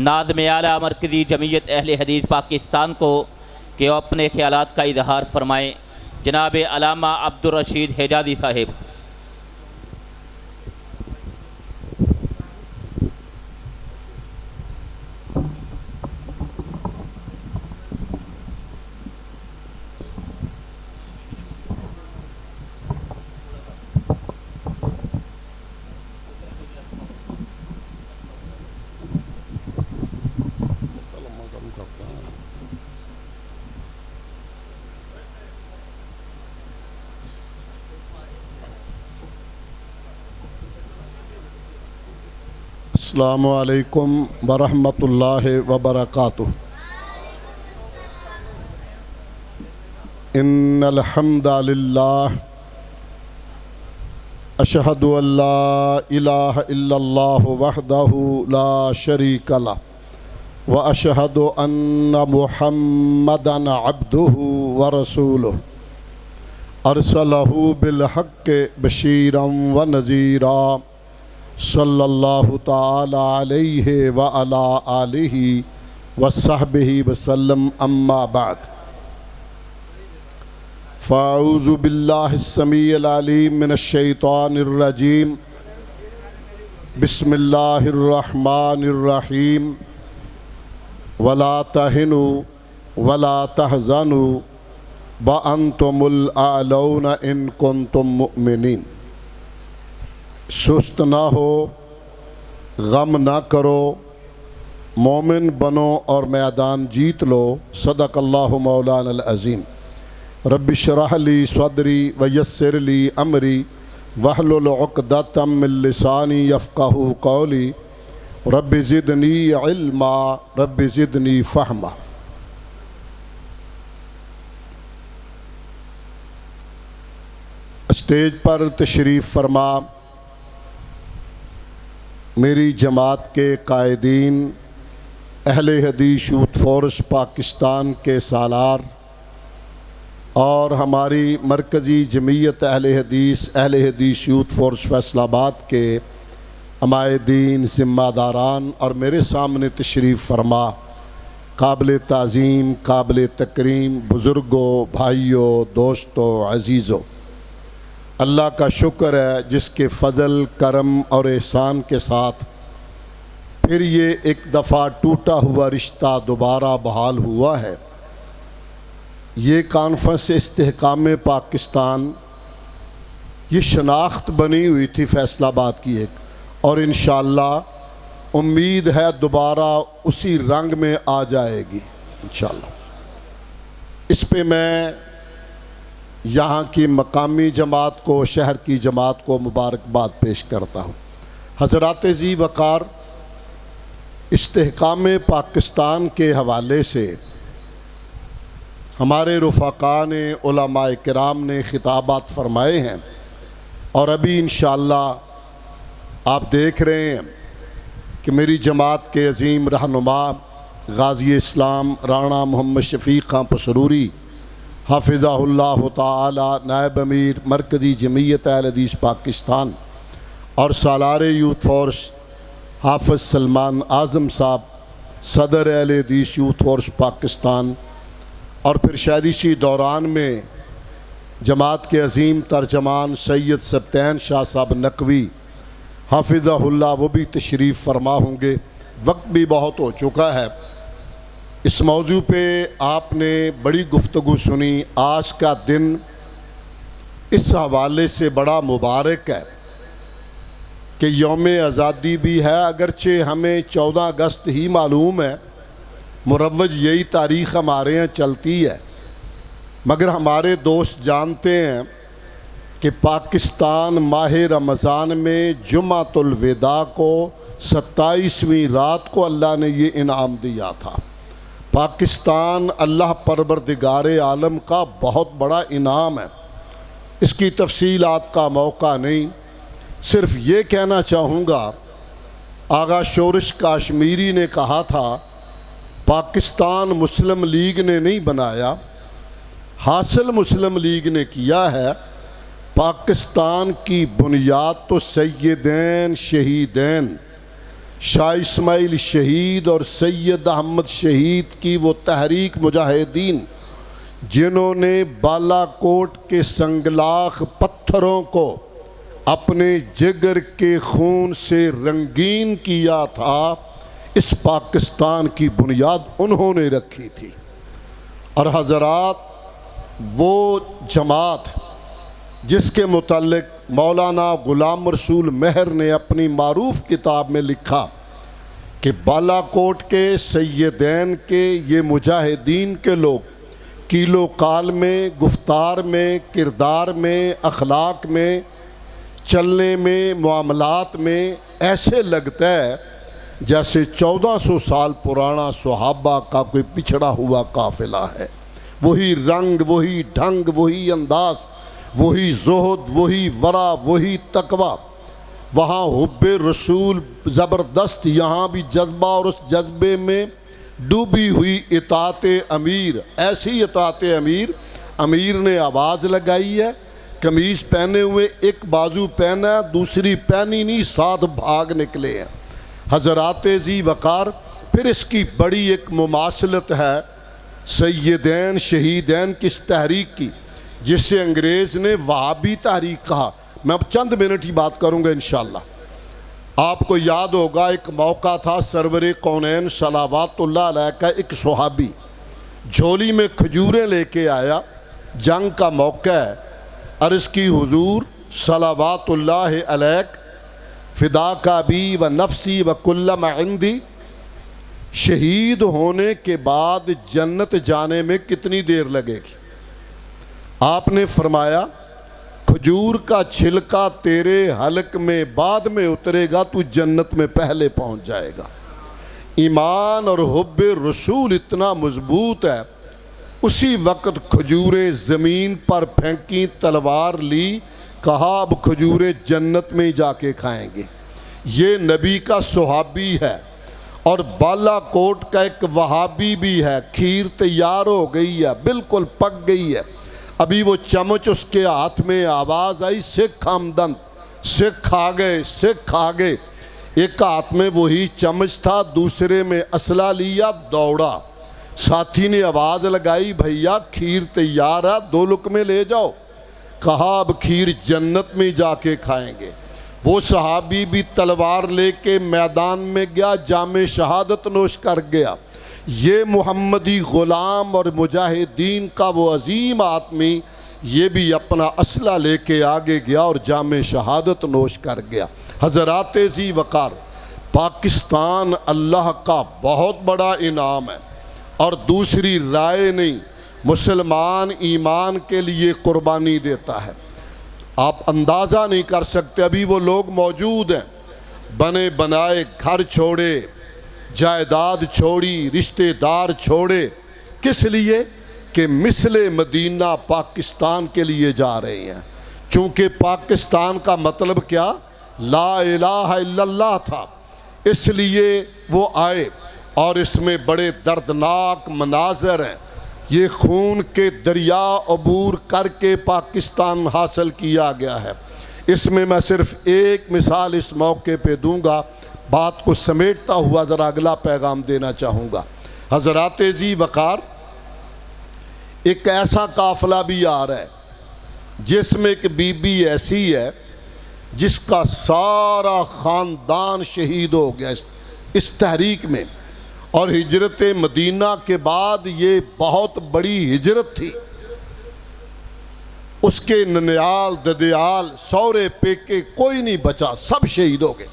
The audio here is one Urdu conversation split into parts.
ناظم اعلیٰ مرکزی جمعیت اہل حدیث پاکستان کو کہ وہ اپنے خیالات کا اظہار فرمائیں۔ جناب علامہ عبدالرشید حجازی صاحب۔ السلام علیکم ورحمۃ اللہ وبرکاتہ۔ ان الحمد للہ اشہد ان لا الہ الا اللہ وحدہ لا شریک لہ واشہد ان محمدا عبدہ ورسولہ ارسلہ بالحق بشیرا ونذیرا صلی اللہ تعالی علیہ وعلا آلہ وصحبہ وسلم اما بعد فاعوذ باللہ السمیع العلیم من الشیطان الرجیم بسم اللہ الرحمن الرحیم ولا تہنوا ولا تحزنوا وانتم الاعلون ان کنتم مؤمنین۔ سست نہ ہو، غم نہ کرو، مومن بنو اور میدان جیت لو۔ صدق اللہ مولانا العظیم۔ رب اشرح لی صدری ویسر لی امری واحلل عقدۃ من لسانی یفقہوا قولی رب زدنی علما رب زدنی فہما۔ اسٹیج پر تشریف فرما میری جماعت کے قائدین، اہل حدیث یوتھ فورس پاکستان کے سالار اور ہماری مرکزی جمعیت اہل حدیث یوتھ فورس فیصل آباد کے عمائدین، ذمہ داران اور میرے سامنے تشریف فرما قابل تعظیم، قابل تکریم بزرگوں، بھائیوں، دوستوں، عزیزوں، اللہ کا شکر ہے جس کے فضل، کرم اور احسان کے ساتھ پھر یہ ایک دفعہ ٹوٹا ہوا رشتہ دوبارہ بحال ہوا ہے۔ یہ کانفرنس استحکام پاکستان، یہ شناخت بنی ہوئی تھی فیصل آباد کی ایک، اور انشاءاللہ امید ہے دوبارہ اسی رنگ میں آ جائے گی انشاءاللہ۔ اس پہ میں یہاں کی مقامی جماعت کو، شہر کی جماعت کو مبارکباد پیش کرتا ہوں۔ حضرات ذی وقار، استحکام پاکستان کے حوالے سے ہمارے رفقاء نے، علماء کرام نے خطابات فرمائے ہیں، اور ابھی انشاءاللہ آپ دیکھ رہے ہیں کہ میری جماعت کے عظیم رہنما غازی اسلام رانا محمد شفیق خان پسروری حافظہ اللہ تعالی، نائب امیر مرکزی جمعیت اہل حدیث پاکستان، اور سالار یوتھ فورس حافظ سلمان اعظم صاحب، صدر اہل حدیث یوتھ فورس پاکستان، اور پھر شہریشی دوران میں جماعت کے عظیم ترجمان سید سبطین شاہ صاحب نقوی حافظہ اللہ، وہ بھی تشریف فرما ہوں گے۔ وقت بھی بہت ہو چکا ہے، اس موضوع پہ آپ نے بڑی گفتگو سنی۔ آج کا دن اس حوالے سے بڑا مبارک ہے کہ یوم آزادی بھی ہے، اگرچہ ہمیں 14 اگست ہی معلوم ہے، مروج یہی تاریخ ہمارے یہاں چلتی ہے، مگر ہمارے دوست جانتے ہیں کہ پاکستان ماہ رمضان میں جمعۃ الوداع کو 27ویں رات کو اللہ نے یہ انعام دیا تھا۔ پاکستان اللہ پروردگار عالم کا بہت بڑا انعام ہے، اس کی تفصیلات کا موقع نہیں، صرف یہ کہنا چاہوں گا، آغا شورش کاشمیری نے کہا تھا پاکستان مسلم لیگ نے نہیں بنایا، حاصل مسلم لیگ نے کیا ہے۔ پاکستان کی بنیاد تو سیدین شہیدین شاہ اسماعیل شہید اور سید احمد شہید کی وہ تحریک مجاہدین جنہوں نے بالا کوٹ کے سنگلاخ پتھروں کو اپنے جگر کے خون سے رنگین کیا تھا، اس پاکستان کی بنیاد انہوں نے رکھی تھی۔ اور حضرات، وہ جماعت جس کے متعلق مولانا غلام رسول مہر نے اپنی معروف کتاب میں لکھا کہ بالا کوٹ کے سیدین کے یہ مجاہدین کے لوگ کیلو کال میں، گفتار میں، کردار میں، اخلاق میں، چلنے میں، معاملات میں ایسے لگتا ہے جیسے 1400 سال پرانا صحابہ کا کوئی پچھڑا ہوا قافلہ ہے۔ وہی رنگ، وہی ڈھنگ، وہی انداز، وہی زہد، وہی ورع، وہی تقوی۔ وہاں حب رسول زبردست، یہاں بھی جذبہ، اور اس جذبے میں ڈوبی ہوئی اطاعت امیر۔ ایسی اطاعت امیر نے آواز لگائی ہے، قمیض پہنے ہوئے ایک بازو پہنا ہے، دوسری پہنی نہیں، ساتھ بھاگ نکلے ہیں حضرات ذی وقار۔ پھر اس کی بڑی ایک مماثلت ہے سیدین شہیدین کی اس تحریک کی، جسے انگریز نے وہابی تحریک کہا۔ میں اب چند منٹ ہی بات کروں گا انشاءاللہ۔ آپ کو یاد ہوگا ایک موقع تھا، سرور کونین صلوات اللہ علیہ کا ایک صحابی جھولی میں کھجوریں لے کے آیا، جنگ کا موقع ہے، عرض کی حضور صلوات اللہ علیہ فداک ابی و نفسی و کل ما عندی، شہید ہونے کے بعد جنت جانے میں کتنی دیر لگے گی؟ آپ نے فرمایا کھجور کا چھلکا تیرے حلق میں بعد میں اترے گا، تو جنت میں پہلے پہنچ جائے گا۔ ایمان اور حب رسول اتنا مضبوط ہے، اسی وقت کھجوریں زمین پر پھینکی، تلوار لی، کہا اب کھجوریں جنت میں ہی جا کے کھائیں گے۔ یہ نبی کا صحابی ہے، اور بالا کوٹ کا ایک وہابی بھی ہے۔ کھیر تیار ہو گئی ہے، بالکل پک گئی ہے، ابھی وہ چمچ اس کے ہاتھ میں، آواز آئی سکھ آمدن، سکھ آ گئے، سکھ آ گئے۔ ایک ہاتھ میں وہی چمچ تھا، دوسرے میں اسلحہ لیا، دوڑا۔ ساتھی نے آواز لگائی بھیا کھیر تیار ہے، 2 لقمے لے جاؤ۔ کہا اب کھیر جنت میں جا کے کھائیں گے۔ وہ صحابی بھی تلوار لے کے میدان میں گیا، جام شہادت نوش کر گیا۔ یہ محمدی غلام اور مجاہدین کا وہ عظیم آدمی، یہ بھی اپنا اسلحہ لے کے آگے گیا اور جام شہادت نوش کر گیا۔ حضرات ذی وقار، پاکستان اللہ کا بہت بڑا انعام ہے، اور دوسری رائے نہیں، مسلمان ایمان کے لیے قربانی دیتا ہے۔ آپ اندازہ نہیں کر سکتے، ابھی وہ لوگ موجود ہیں، بنے بنائے گھر چھوڑے، جائیداد چھوڑی، رشتہ دار چھوڑے، کس لیے؟ کہ مثل مدینہ پاکستان کے لیے جا رہے ہیں۔ چونکہ پاکستان کا مطلب کیا؟ لا الہ الا اللہ تھا، اس لیے وہ آئے، اور اس میں بڑے دردناک مناظر ہیں۔ یہ خون کے دریا عبور کر کے پاکستان حاصل کیا گیا ہے۔ اس میں میں صرف ایک مثال اس موقع پہ دوں گا، بات کو سمیٹتا ہوا ذرا اگلا پیغام دینا چاہوں گا۔ حضرات ذی وقار، ایک ایسا قافلہ بھی آ رہا ہے جس میں ایک بی بی ایسی ہے جس کا سارا خاندان شہید ہو گیا اس تحریک میں، اور ہجرت مدینہ کے بعد یہ بہت بڑی ہجرت تھی۔ اس کے ننیال ددیال سورے پیکے کوئی نہیں بچا، سب شہید ہو گئے،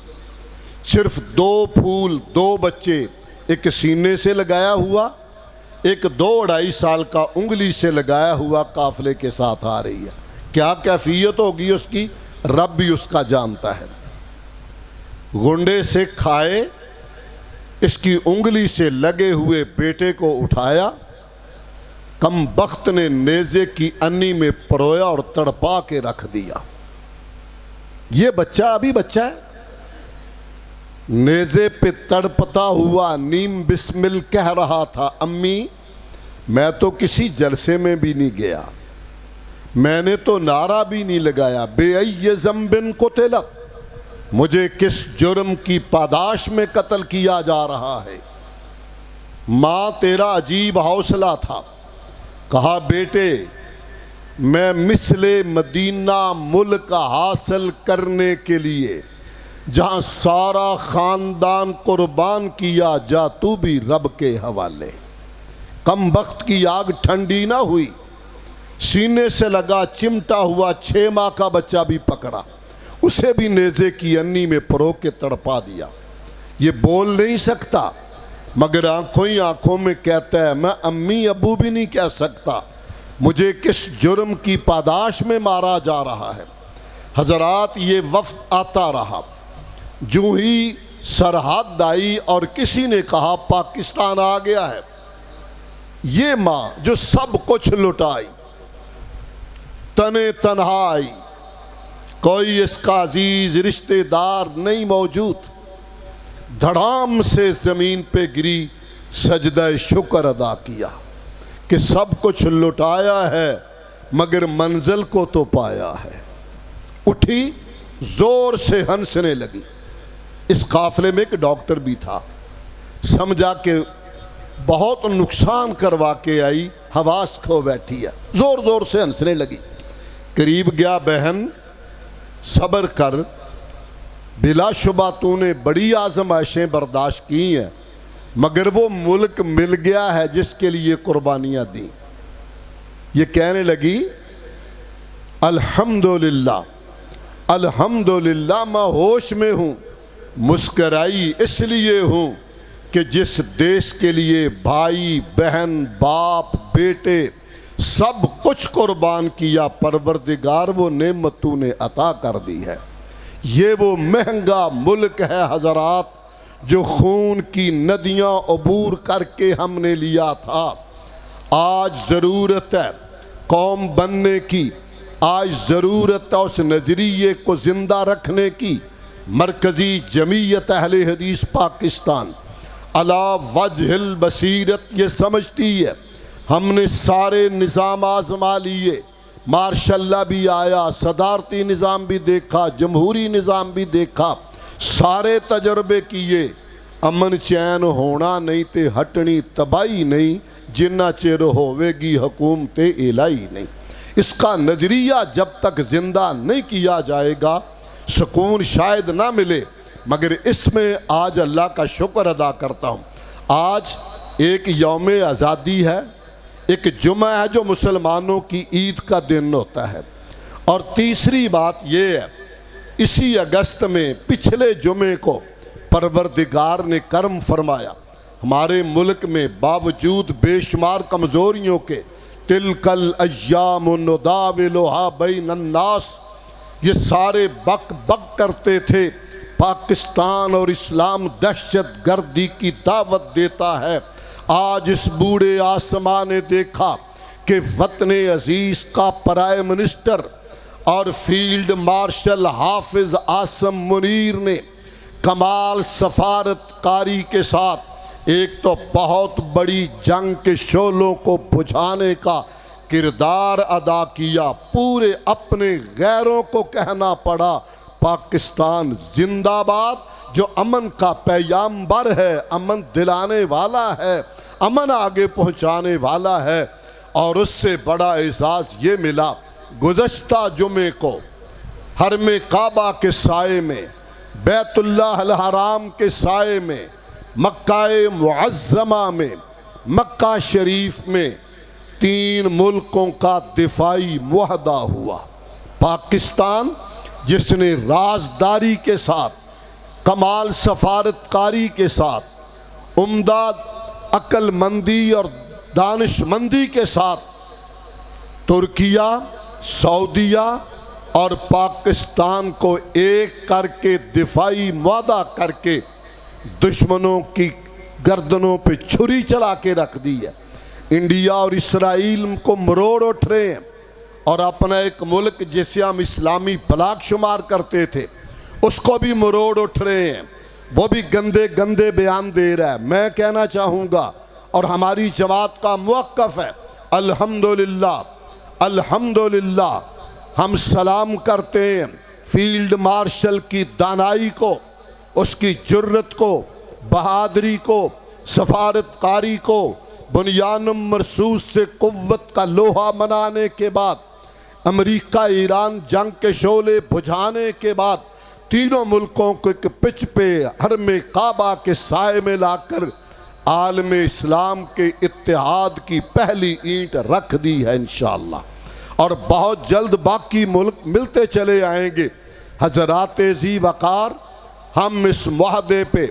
صرف 2 پھول 2 بچے، ایک سینے سے لگایا ہوا، ایک 2-2.5 سال کا انگلی سے لگایا ہوا قافلے کے ساتھ آ رہی ہے۔ کیا کیفیت ہوگی اس کی، رب بھی اس کا جانتا ہے۔ گنڈے سے کھائے، اس کی انگلی سے لگے ہوئے بیٹے کو اٹھایا، کم بخت نے نیزے کی انی میں پرویا اور تڑپا کے رکھ دیا۔ یہ بچہ ابھی بچہ ہے، نیزے پہ تڑپتا ہوا نیم بسمل کہہ رہا تھا، امی میں تو کسی جلسے میں بھی نہیں گیا، میں نے تو نعرہ بھی نہیں لگایا، بے ای ذنب قتلت، مجھے کس جرم کی پاداش میں قتل کیا جا رہا ہے؟ ماں تیرا عجیب حوصلہ تھا، کہا بیٹے میں مثل مدینہ ملک حاصل کرنے کے لیے جہاں سارا خاندان قربان کیا، جا تو بھی رب کے حوالے۔ کم بخت کی آگ ٹھنڈی نہ ہوئی، سینے سے لگا چمٹا ہوا 6 ماہ کا بچہ بھی پکڑا، اسے بھی نیزے کی انی میں پرو کے تڑپا دیا۔ یہ بول نہیں سکتا مگر آنکھوں ہی آنکھوں میں کہتا ہے میں امی ابو بھی نہیں کہہ سکتا، مجھے کس جرم کی پاداش میں مارا جا رہا ہے۔ حضرات یہ وفد آتا رہا، جو ہی سرحد آئی اور کسی نے کہا پاکستان آ گیا ہے، یہ ماں جو سب کچھ لٹائی، تنے تنہا آئی، کوئی اس کا عزیز رشتہ دار نہیں موجود، دھڑام سے زمین پہ گری، سجدہ شکر ادا کیا کہ سب کچھ لٹایا ہے مگر منزل کو تو پایا ہے۔ اٹھی زور سے ہنسنے لگی۔ اس قافلے میں ایک ڈاکٹر بھی تھا، سمجھا کہ بہت نقصان کروا کے آئی، حواس کھو بیٹھی ہے، زور زور سے ہنسنے لگی۔ قریب گیا، بہن صبر کر، بلا شبہ تو نے بڑی آزمائشیں برداشت کی ہیں مگر وہ ملک مل گیا ہے جس کے لیے قربانیاں دیں۔ یہ کہنے لگی الحمدللہ الحمدللہ میں ہوش میں ہوں، مسکرائی اس لیے ہوں کہ جس دیش کے لیے بھائی بہن باپ بیٹے سب کچھ قربان کیا، پروردگار وہ نعمت تو نے عطا کر دی ہے۔ یہ وہ مہنگا ملک ہے حضرات جو خون کی ندیاں عبور کر کے ہم نے لیا تھا۔ آج ضرورت ہے قوم بننے کی، آج ضرورت ہے اس نظریے کو زندہ رکھنے کی۔ مرکزی جمعیت اہل حدیث پاکستان علی وجہ البصیرت یہ سمجھتی ہے ہم نے سارے نظام آزما لیے، ماشاءاللہ بھی آیا، صدارتی نظام بھی دیکھا، جمہوری نظام بھی دیکھا، سارے تجربے کیے، امن چین ہونا نہیں تے ہٹنی تباہی نہیں، جنہ چر ہوئے گی حکومت الہی نہیں۔ اس کا نظریہ جب تک زندہ نہیں کیا جائے گا سکون شاید نہ ملے، مگر اس میں آج اللہ کا شکر ادا کرتا ہوں۔ آج ایک یوم آزادی ہے، ایک جمعہ ہے جو مسلمانوں کی عید کا دن ہوتا ہے، اور تیسری بات یہ ہے اسی اگست میں پچھلے جمعے کو پروردگار نے کرم فرمایا، ہمارے ملک میں باوجود بے شمار کمزوریوں کے تلک الایام نداولھا بین الناس، یہ سارے بک بک کرتے تھے پاکستان اور اسلام دہشت گردی کی دعوت دیتا ہے۔ آج اس بوڑھے آسمان نے دیکھا کہ وطن عزیز کا پرائم منسٹر اور فیلڈ مارشل حافظ عاصم منیر نے کمال سفارت کاری کے ساتھ ایک تو بہت بڑی جنگ کے شعلوں کو بجھانے کا کردار ادا کیا، پورے اپنے غیروں کو کہنا پڑا پاکستان زندہ باد، جو امن کا پیغامبر ہے، امن دلانے والا ہے، امن آگے پہنچانے والا ہے۔ اور اس سے بڑا اعزاز یہ ملا، گزشتہ جمعے کو حرم کعبہ کے سائے میں، بیت اللہ الحرام کے سائے میں، مکہ معظمہ میں، مکہ شریف میں 3 ملکوں کا دفاعی معاہدہ ہوا۔ پاکستان جس نے رازداری کے ساتھ، کمال سفارت کاری کے ساتھ، عمدہ عقل مندی اور دانش مندی کے ساتھ ترکیہ، سعودیہ اور پاکستان کو ایک کر کے دفاعی معاہدہ کر کے دشمنوں کی گردنوں پہ چھری چلا کے رکھ دی ہے۔ انڈیا اور اسرائیل کو مروڑ اٹھ رہے ہیں، اور اپنا ایک ملک جسے ہم اسلامی بلاک شمار کرتے تھے اس کو بھی مروڑ اٹھ رہے ہیں، وہ بھی گندے گندے بیان دے رہا ہے۔ میں کہنا چاہوں گا اور ہماری جماعت کا موقف ہے، الحمدللہ الحمدللہ ہم سلام کرتے ہیں فیلڈ مارشل کی دانائی کو، اس کی جرت کو، بہادری کو، سفارت کاری کو، بنیانم مرصوص سے قوت کا لوہا منانے کے بعد، امریکہ ایران جنگ کے شعلے بجھانے کے بعد، تینوں ملکوں کو ایک پچ پہ حرم کعبہ کے سائے میں لا کر عالم اسلام کے اتحاد کی پہلی اینٹ رکھ دی ہے انشاءاللہ، اور بہت جلد باقی ملک ملتے چلے آئیں گے۔ حضرات ذی وقار، ہم اس معاہدے پہ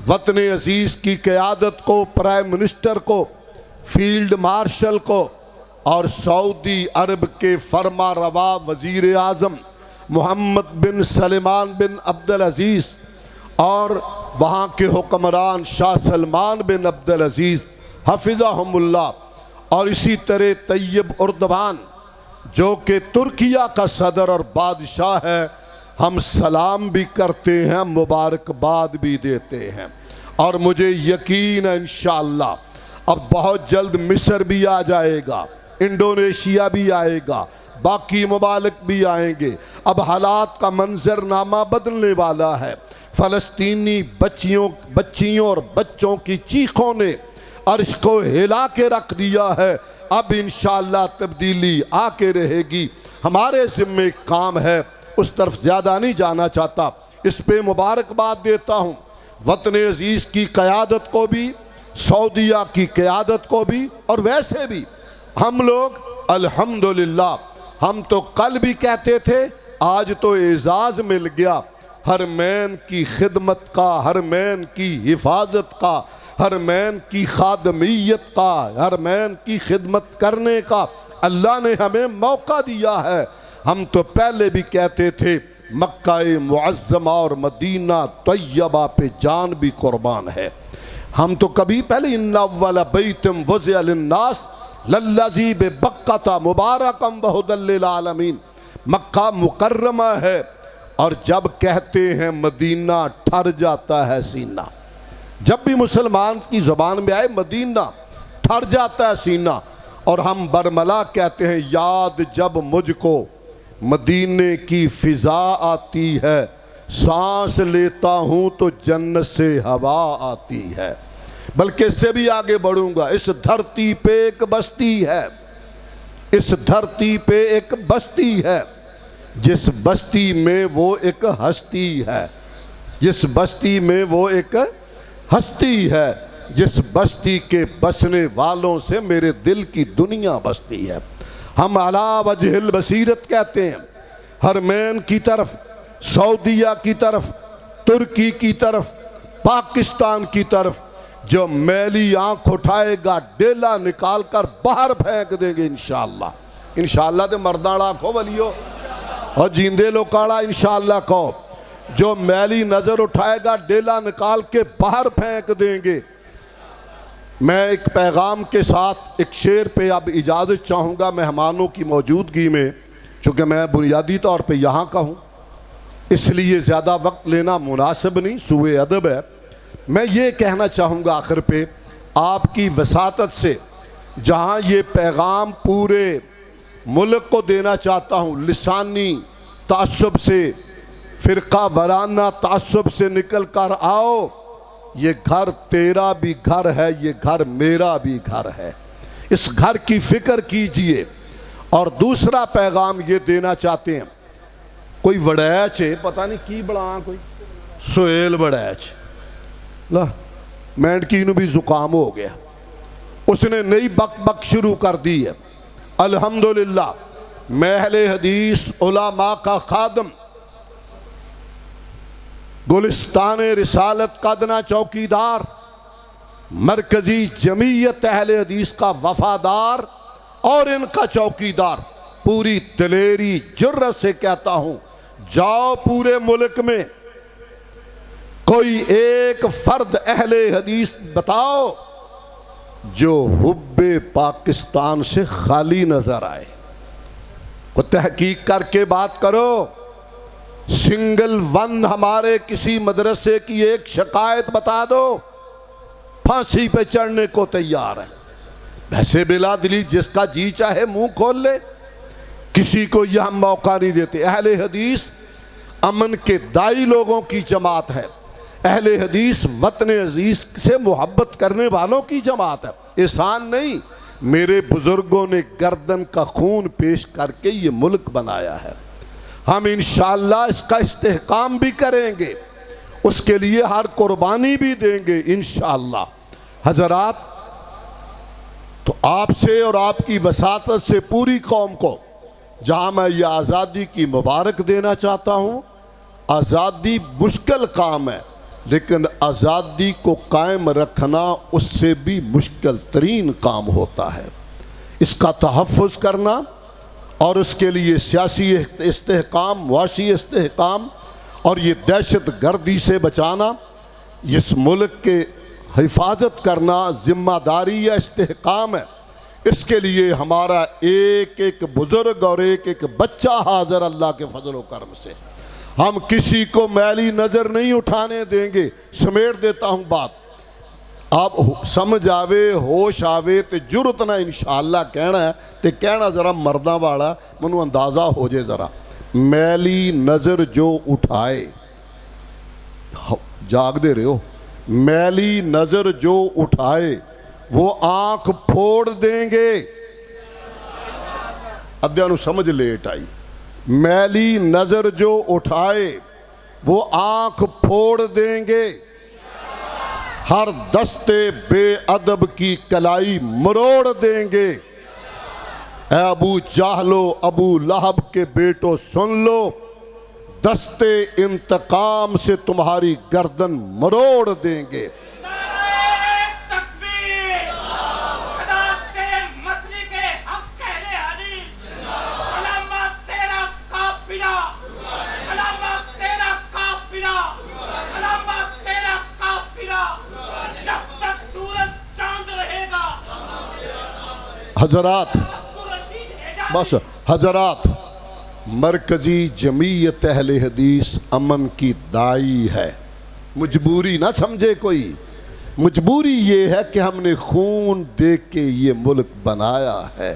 وطن عزیز کی قیادت کو، پرائم منسٹر کو، فیلڈ مارشل کو، اور سعودی عرب کے فرما روا وزیر اعظم محمد بن سلمان بن عبدالعزیز اور وہاں کے حکمران شاہ سلمان بن عبدالعزیز حفظہم اللہ، اور اسی طرح طیب اردوان جو کہ ترکیہ کا صدر اور بادشاہ ہے، ہم سلام بھی کرتے ہیں، مبارکباد بھی دیتے ہیں، اور مجھے یقین ہے انشاءاللہ اب بہت جلد مصر بھی آ جائے گا، انڈونیشیا بھی آئے گا، باقی ممالک بھی آئیں گے۔ اب حالات کا منظرنامہ بدلنے والا ہے۔ فلسطینی بچیوں اور بچوں کی چیخوں نے عرش کو ہلا کے رکھ دیا ہے۔ اب انشاءاللہ تبدیلی آ کے رہے گی۔ ہمارے ذمہ کام ہے، اس طرف زیادہ نہیں جانا چاہتا۔ اس پہ مبارکباد دیتا ہوں وطن عزیز کی قیادت کو بھی، سعودیہ کی قیادت کو بھی، اور ویسے بھی ہم لوگ الحمدللہ، ہم تو کل بھی کہتے تھے، آج تو اعزاز مل گیا حرمین کی خدمت کا، حرمین کی حفاظت کا، حرمین کی خادمیت کا، حرمین کی خدمت کرنے کا اللہ نے ہمیں موقع دیا ہے۔ ہم تو پہلے بھی کہتے تھے مکہ معظمہ اور مدینہ طیبہ پہ جان بھی قربان ہے۔ ہم تو کبھی پہلے ان اول بیت وضع للناس للذی ببکۃ مبارکا وہدی للعالمین، مکہ مکرمہ ہے، اور جب کہتے ہیں مدینہ ٹھر جاتا ہے سینہ۔ جب بھی مسلمان کی زبان میں آئے مدینہ ٹھر جاتا ہے سینہ، اور ہم برملا کہتے ہیں یاد جب مجھ کو مدینے کی فضا آتی ہے، سانس لیتا ہوں تو جنت سے ہوا آتی ہے۔ بلکہ اس سے بھی آگے بڑھوں گا، اس دھرتی پہ ایک بستی ہے، اس دھرتی پہ ایک بستی ہے، جس بستی میں وہ ایک ہستی ہے، جس بستی میں وہ ایک ہستی ہے، جس بستی کے بسنے والوں سے میرے دل کی دنیا بستی ہے۔ ہم علی وجہ البصیرت کہتے ہیں، حرمین کی طرف، سعودیہ کی طرف، ترکی کی طرف، پاکستان کی طرف جو میلی آنکھ اٹھائے گا ڈیلا نکال کر باہر پھینک دیں گے انشاءاللہ۔ انشاءاللہ دے مرداڑا کھو ولیو اور جیندے لوکاڑا انشاءاللہ کہو، جو میلی نظر اٹھائے گا ڈیلا نکال کے باہر پھینک دیں گے۔ میں ایک پیغام کے ساتھ ایک شعر پہ اب اجازت چاہوں گا مہمانوں کی موجودگی میں، چونکہ میں بنیادی طور پہ یہاں کا ہوں، اس لیے زیادہ وقت لینا مناسب نہیں، سوء ادب ہے۔ میں یہ کہنا چاہوں گا آخر پہ آپ کی وساطت سے، جہاں یہ پیغام پورے ملک کو دینا چاہتا ہوں، لسانی تعصب سے، فرقہ وارانہ تعصب سے نکل کر آؤ، یہ گھر تیرا بھی گھر ہے، یہ گھر میرا بھی گھر ہے، اس گھر کی فکر کیجئے۔ اور دوسرا پیغام یہ دینا چاہتے ہیں، کوئی وڑیچ ہے، پتہ نہیں کی بڑا کوئی سہیل وڑیچ، مینڈکی نو بھی زکام ہو گیا، اس نے نئی بک بک شروع کر دی ہے۔ الحمدللہ میں اہل حدیث علماء کا خادم، گلستان رسالت کا ادنا چوکیدار، مرکزی جمعیت اہل حدیث کا وفادار اور ان کا چوکیدار، پوری دلیری جرت سے کہتا ہوں، جاؤ پورے ملک میں کوئی ایک فرد اہل حدیث بتاؤ جو حب پاکستان سے خالی نظر آئے، وہ تحقیق کر کے بات کرو۔ سنگل ون ہمارے کسی مدرسے کی ایک شکایت بتا دو، پھانسی پہ چڑھنے کو تیار ہے۔ ویسے بلا دلی جس کا جی چاہے منہ کھول لے، کسی کو یہ ہم موقع نہیں دیتے۔ اہل حدیث امن کے دائی لوگوں کی جماعت ہے، اہل حدیث وطن عزیز سے محبت کرنے والوں کی جماعت ہے۔ احسان نہیں، میرے بزرگوں نے گردن کا خون پیش کر کے یہ ملک بنایا ہے، ہم انشاءاللہ اس کا استحکام بھی کریں گے، اس کے لیے ہر قربانی بھی دیں گے انشاءاللہ۔ حضرات، تو آپ سے اور آپ کی وساطت سے پوری قوم کو جہاں میں یہ آزادی کی مبارک دینا چاہتا ہوں۔ آزادی مشکل کام ہے، لیکن آزادی کو قائم رکھنا اس سے بھی مشکل ترین کام ہوتا ہے۔ اس کا تحفظ کرنا اور اس کے لیے سیاسی استحکام، معاشی استحکام اور یہ دہشت گردی سے بچانا، اس ملک کے حفاظت کرنا ذمہ داری یا استحکام ہے۔ اس کے لیے ہمارا ایک ایک بزرگ اور ایک ایک بچہ حاضر اللہ کے فضل و کرم سے، ہم کسی کو میلی نظر نہیں اٹھانے دیں گے۔ سمیٹ دیتا ہوں بات، آپ سمجھ آوے، ہوش آوے تے جرت نہ انشاءاللہ کہنا ہے تے کہنا ذرا مردہ والا منو اندازہ ہو جائے۔ ذرا میلی نظر جو اٹھائے، جاگ دے رہے ہو، میلی نظر جو اٹھائے وہ آنکھ پھوڑ دیں گے۔ ادھیانو سمجھ لیٹ آئی، میلی نظر جو اٹھائے وہ آنکھ پھوڑ دیں گے، ہر دستے بے ادب کی کلائی مروڑ دیں گے۔ اے ابو جہلو ابو لہب کے بیٹو سن لو، دستے انتقام سے تمہاری گردن مروڑ دیں گے۔ حضرات، بس حضرات، مرکزی جمعیت اہل حدیث امن کی دائی ہے، مجبوری نہ سمجھے کوئی، مجبوری یہ ہے کہ ہم نے خون دے کے یہ ملک بنایا ہے۔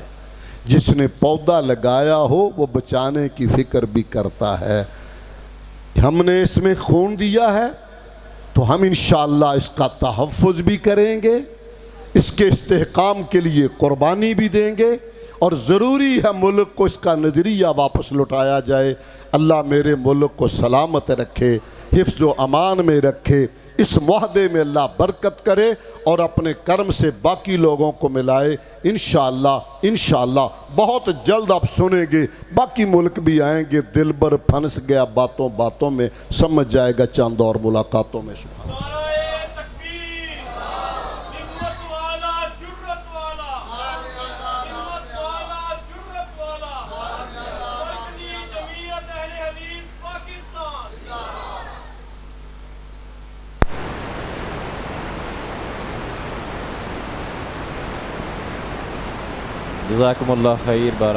جس نے پودا لگایا ہو وہ بچانے کی فکر بھی کرتا ہے۔ ہم نے اس میں خون دیا ہے تو ہم انشاءاللہ اس کا تحفظ بھی کریں گے، اس کے استحکام کے لیے قربانی بھی دیں گے، اور ضروری ہے ملک کو اس کا نظریہ واپس لوٹایا جائے۔ اللہ میرے ملک کو سلامت رکھے، حفظ و امان میں رکھے، اس معاہدے میں اللہ برکت کرے اور اپنے کرم سے باقی لوگوں کو ملائے۔ انشاءاللہ انشاءاللہ بہت جلد آپ سنیں گے، باقی ملک بھی آئیں گے۔ دل بر پھنس گیا باتوں باتوں میں، سمجھ جائے گا چند اور ملاقاتوں میں۔ سبحان اللہ۔ جزاکم اللہ خیر، بارک